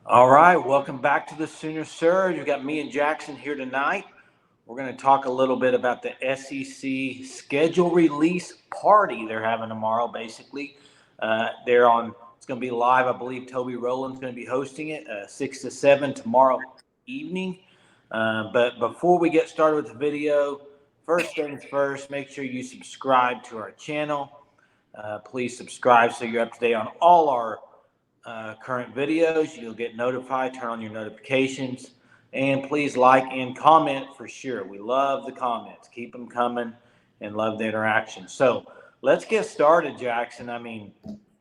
All right, welcome back to the Sooner Surge. You've got me and Jackson here tonight. We're going to talk a little bit about the SEC schedule release party they're having tomorrow. Basically, they're on. It's going to be live. I believe Toby Rowland's going to be hosting it 6 to 7 tomorrow evening. But before we get started with the video, first things first, make sure you subscribe to our channel. Please subscribe so you're up to date on all our current videos. You'll get notified. Turn on your notifications. And please like and comment for sure. We love the comments. Keep them coming and love the interaction. So let's get started, Jackson. I mean,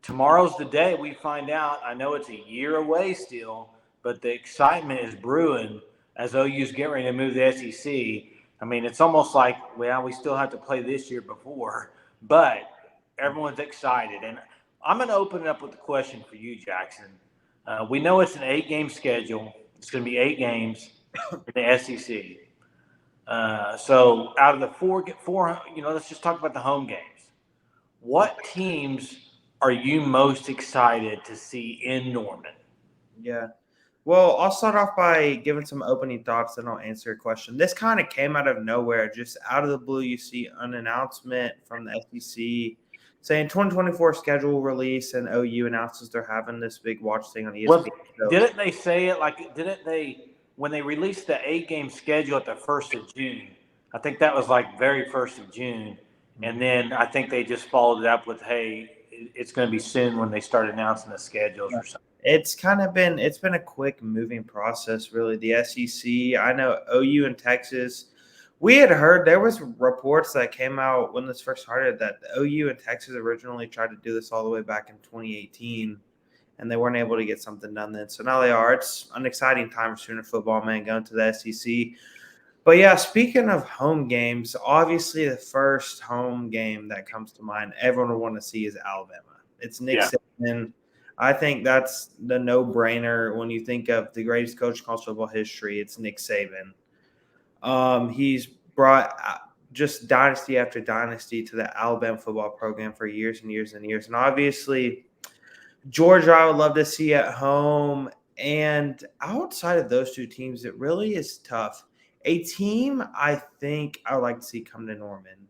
tomorrow's the day we find out. I know it's a year away still, but the excitement is brewing as OU's getting ready to move the SEC. I mean, it's almost like, well, we still have to play this year before, but everyone's excited. And I'm going to open it up with a question for you, Jackson. We know it's an 8-game schedule. It's going to be 8 games in the SEC. So out of the four, let's just talk about the home games. What teams are you most excited to see in Norman? Yeah. Well, I'll start off by giving some opening thoughts, then I'll answer your question. This kind of came out of nowhere, just out of the blue. You see an announcement from the SEC saying 2024 schedule release, and OU announces they're having this big watch thing on ESPN. Didn't they say it didn't they, when they released the 8-game schedule at the 1st of June, I think that was like very 1st of June. And then I think they just followed it up with, hey, it's going to be soon when they start announcing the schedules or something. It's been a quick moving process, really. The SEC, I know OU and Texas. We had heard there was reports that came out when this first started that the OU and Texas originally tried to do this all the way back in 2018, and they weren't able to get something done then. So now they are. It's an exciting time for Sooner football, man, going to the SEC. But yeah, speaking of home games, obviously the first home game that comes to mind, everyone will want to see is Alabama. It's Nick Saban. I think that's the no-brainer when you think of the greatest coach in college football history. It's Nick Saban. He's brought just dynasty after dynasty to the Alabama football program for years and years and years. And obviously, Georgia, I would love to see at home. And outside of those two teams, it really is tough. A team I think I would like to see come to Norman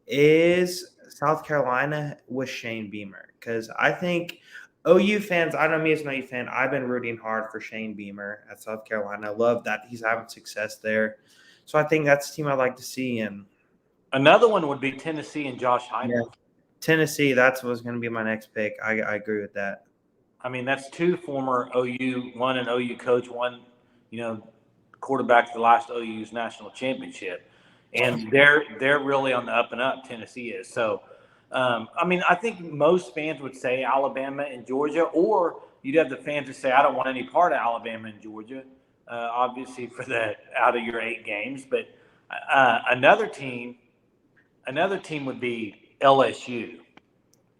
is South Carolina with Shane Beamer, because I think OU fans, I know me as an OU fan, I've been rooting hard for Shane Beamer at South Carolina. I love that he's having success there. So I think that's a team I'd like to see. And another one would be Tennessee and Josh Heupel. Yeah. Tennessee, that's what's going to be my next pick. I agree with that. I mean, that's two former OU, one an OU coach, one, quarterback to the last OU's national championship. And they're really on the up and up, Tennessee is. So, I mean, I think most fans would say Alabama and Georgia, or you'd have the fans that say, I don't want any part of Alabama and Georgia, obviously for the out of your 8 games. But another team would be LSU.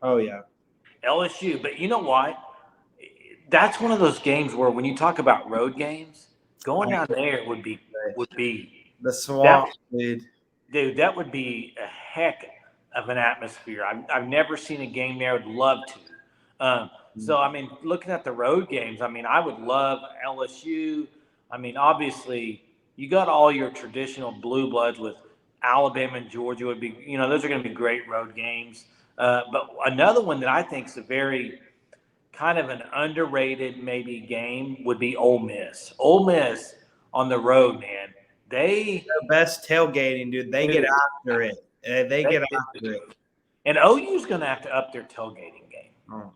Oh, yeah. LSU. But you know what? That's one of those games where when you talk about road games, going down there would be the swamp, dude. Dude, that would be a heck of an atmosphere. I've never seen a game there. I would love to. So, I mean, looking at the road games, I mean, I would love LSU. I mean, obviously, you got all your traditional blue bloods with Alabama and Georgia would be, those are going to be great road games. But another one that I think is a very kind of an underrated maybe game would be Ole Miss. Ole Miss on the road, man. They're the best tailgating, dude. They get after it. They get after it. And OU's going to have to up their tailgating game. Oh.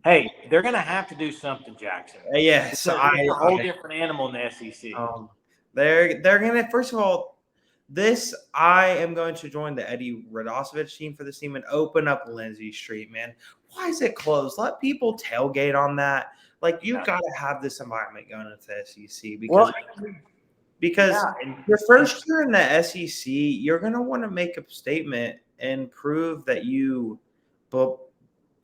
Hey, they're going to have to do something, Jackson. Yes, it's a whole different animal in the SEC. They're going to, first of all, I am going to join the Eddie Radosevich team for this team and open up Lindsay Street, man. Why is it closed? Let people tailgate on that. Like, you got to have this environment going into the SEC because your first year in the SEC, you're going to want to make a statement and prove that you,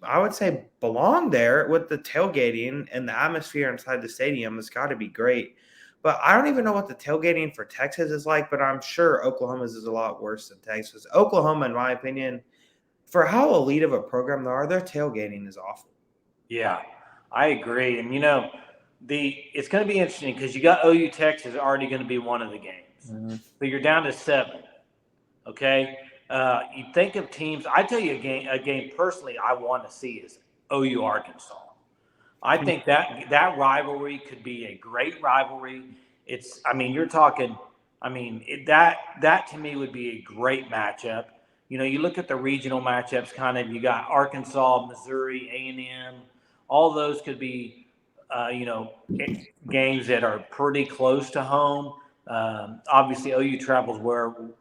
I would say, belong there with the tailgating, and the atmosphere inside the stadium has got to be great. But I don't even know what the tailgating for Texas is like, but I'm sure Oklahoma's is a lot worse than Texas. Oklahoma, in my opinion, for how elite of a program they are, their tailgating is awful. Yeah, I agree. And, it's going to be interesting because you got OU Texas already going to be one of the games, but you're down to 7. Okay, you think of teams. I tell you a game personally I want to see is OU Arkansas. I think that rivalry could be a great rivalry. I mean, you're talking. I mean, that to me would be a great matchup. You look at the regional matchups. Kind of, you got Arkansas, Missouri, A&M. All those could be, games that are pretty close to home. Obviously, OU travels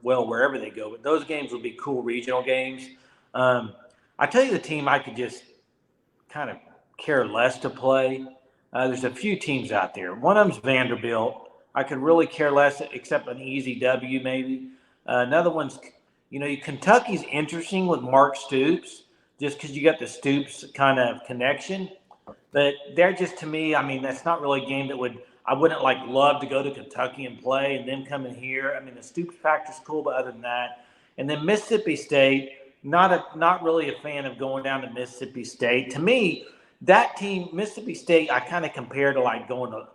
wherever they go, but those games will be cool regional games. I tell you, the team I could just kind of care less to play. There's a few teams out there. One of them's Vanderbilt. I could really care less, except an easy W maybe. Another one's, Kentucky's interesting with Mark Stoops, just because you got the Stoops kind of connection. But they're just, to me, I mean, that's not really a game that I wouldn't love to go to Kentucky and play and then come in here. I mean, the Stoops factor's cool, but other than that, and then Mississippi State, not really a fan of going down to Mississippi State. To me, that team, Mississippi State, I kind of compare to going to,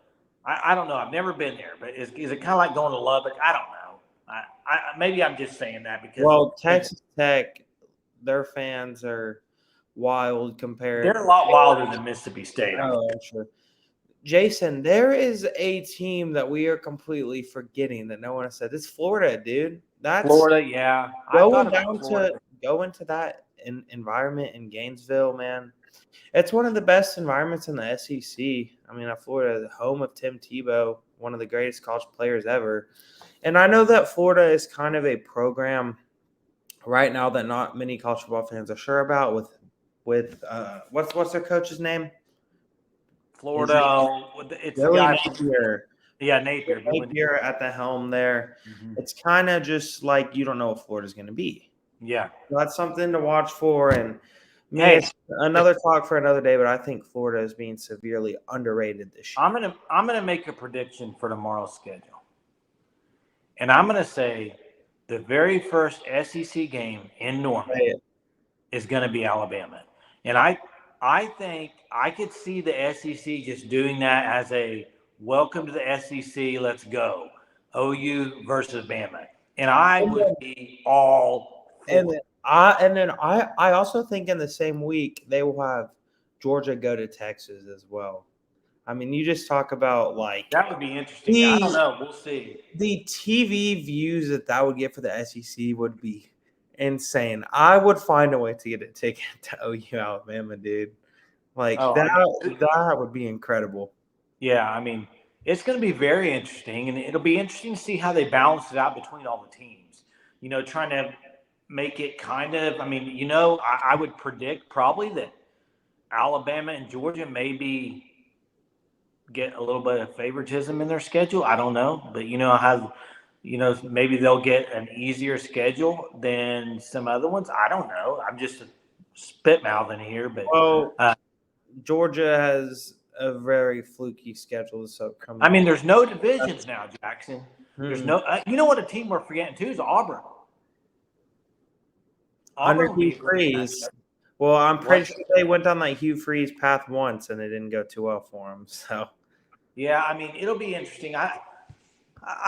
I don't know, I've never been there, but is it kind of like going to Lubbock? I don't know. Maybe I'm just saying that because Texas Tech, their fans are wild compared. They're a lot wilder than Mississippi State. Oh, sure. Jason, there is a team that we are completely forgetting that no one has said. It's Florida, dude. That's Florida, yeah. Going to that environment in Gainesville, man. It's one of the best environments in the SEC. I mean, Florida, the home of Tim Tebow, one of the greatest college players ever. And I know that Florida is kind of a program right now that not many college football fans are sure about. With what's their coach's name? Florida, it's Billy Napier. Yeah, Napier. Napier at the helm there. Mm-hmm. It's kind of just like you don't know what Florida's going to be. Yeah, so that's something to watch for. And it's another talk for another day. But I think Florida is being severely underrated this year. I'm gonna make a prediction for tomorrow's schedule, and I'm gonna say the very first SEC game in Norman is going to be Alabama, and I think I could see the SEC just doing that as a welcome to the SEC. Let's go. OU versus Bama. And I would be all for it. And then I also think in the same week they will have Georgia go to Texas as well. I mean, you just talk about that would be interesting. I don't know. We'll see. The TV views that would get for the SEC would be insane. I would find a way to get a ticket to OU Alabama, dude. That would be incredible. Yeah, I mean, it's going to be very interesting, and it'll be interesting to see how they balance it out between all the teams. Trying to make it kind of. I mean, I would predict probably that Alabama and Georgia maybe get a little bit of favoritism in their schedule. I don't know, but maybe they'll get an easier schedule than some other ones. I don't know. I'm just spit mouthing here, but Georgia has a very fluky schedule. So I mean, there's no divisions now, Jackson. There's no. You know what a team we're forgetting too is Auburn. Under Hugh Freeze. Well, I'm pretty sure they went on that Hugh Freeze path once, and it didn't go too well for them. So, yeah, I mean, it'll be interesting. I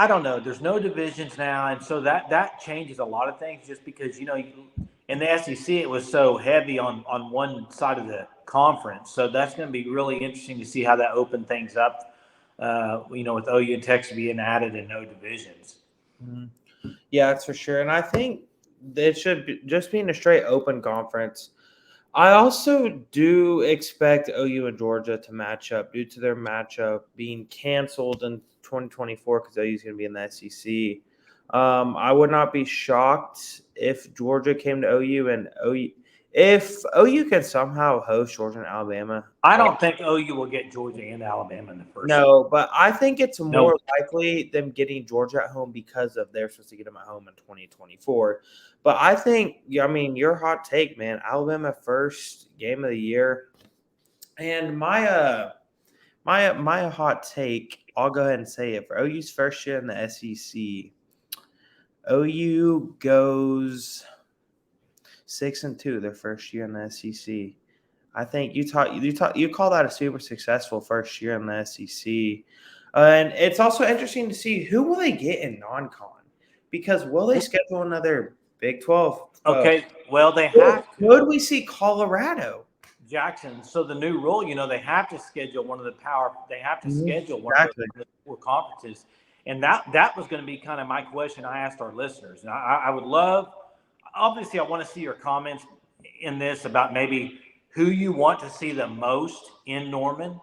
don't know. There's no divisions now, and so that changes a lot of things. Just because in the SEC it was so heavy on one side of the conference, so that's going to be really interesting to see how that opened things up. With OU and Texas being added and no divisions. Mm-hmm. Yeah, that's for sure. And I think it should just be in a straight open conference. I also do expect OU and Georgia to match up due to their matchup being canceled in 2024 because OU is going to be in the SEC. I would not be shocked if Georgia came to OU and if OU could somehow host Georgia and Alabama. I don't think OU will get Georgia and Alabama in the first. No, but I think it's more likely them getting Georgia at home because they're supposed to get them at home in 2024. But I think, your hot take, man, Alabama first game of the year. And my hot take, I'll go ahead and say it. For OU's first year in the SEC, OU goes 6-2 their first year in the SEC. I think you call that a super successful first year in the SEC. And it's also interesting to see who will they get in non-con, because will they schedule another Big 12? Okay, well, they have to. Would we see Colorado? Jackson. So the new rule, they have to schedule one of the They have to schedule one Exactly. of the 4 conferences, and that was going to be kind of my question I asked our listeners. And I would love, obviously, I want to see your comments in this about maybe who you want to see the most in Norman,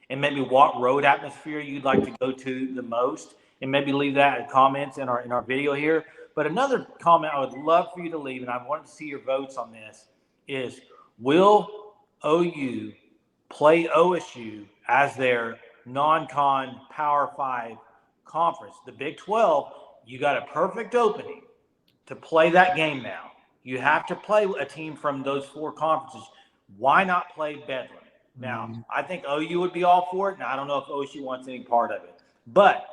and maybe what road atmosphere you'd like to go to the most, and maybe leave that in comments in our video here. But another comment I would love for you to leave, and I wanted to see your votes on this, is will OU play OSU as their non-con Power 5 conference? The Big 12, you got a perfect opening to play that game now. You have to play a team from those 4 conferences. Why not play Bedlam? Now, I think OU would be all for it, and I don't know if OSU wants any part of it. But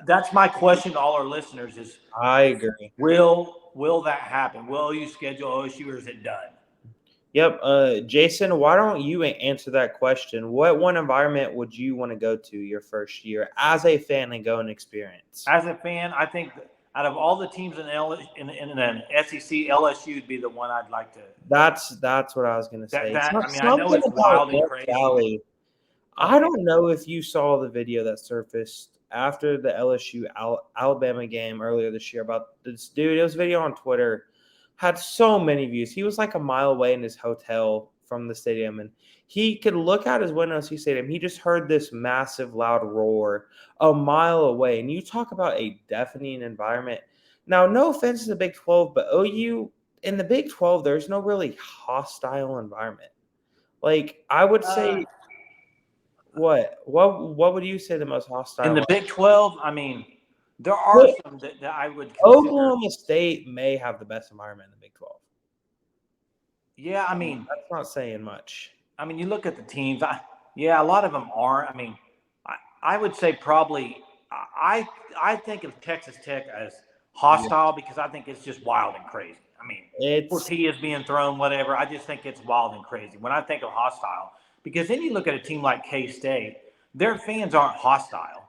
that's my question to all our listeners is, I agree. Will that happen? Will OU schedule OSU, or is it done? Yep. Jason, why don't you answer that question? What one environment would you want to go to your first year as a fan and go and experience? As a fan, I think out of all the teams in an SEC, LSU would be the one I'd like to. That's what I was going to say. I know it's wild and crazy. Valley. I don't know if you saw the video that surfaced after the LSU Alabama game earlier this year about this dude. It was a video on Twitter. Had so many views. He was like a mile away in his hotel from the stadium, and he could look out his window as he stadium. He just heard this massive, loud roar a mile away. And you talk about a deafening environment. Now, no offense to the Big 12, but OU in the Big 12, there's no really hostile environment. Like, I would say, what would you say the most hostile in the Big 12? I mean, there are some that I would consider. Oklahoma State may have the best environment in the Big 12. Yeah, I mean, that's not saying much. I mean, you look at the teams. A lot of them are. I mean, I would say probably. I think of Texas Tech as hostile because I think it's just wild and crazy. I mean, tortillas being thrown, whatever. I just think it's wild and crazy when I think of hostile. Because then you look at a team like K-State, their fans aren't hostile.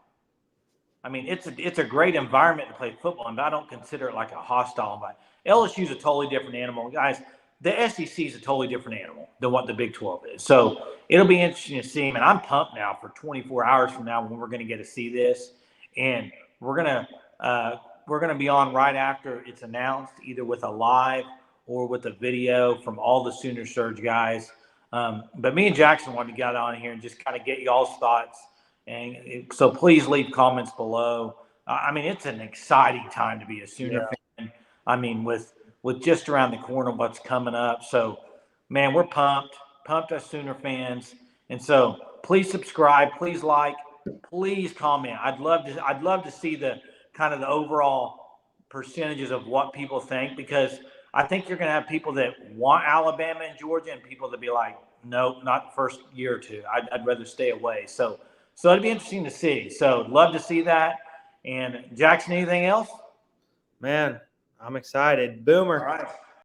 I mean, it's a great environment to play football in, but I don't consider it like a hostile environment. LSU is a totally different animal. Guys, the SEC is a totally different animal than what the Big 12 is. So it'll be interesting to see. And I'm pumped now for 24 hours from now when we're going to get to see this. And we're going to be on right after it's announced, either with a live or with a video from all the Sooner Surge guys. But me and Jackson wanted to get on here and just kind of get y'all's thoughts. And so please leave comments below. I mean, it's an exciting time to be a Sooner fan. I mean, with just around the corner what's coming up. So, man, we're pumped as Sooner fans. And so please subscribe, please like, please comment. I'd love to see the kind of the overall percentages of what people think, because I think you're going to have people that want Alabama and Georgia and people that be like, nope, not the first year or two. I'd rather stay away. So it'd be interesting to see. So love to see that. And Jackson, anything else? Man, I'm excited. Boomer. All right.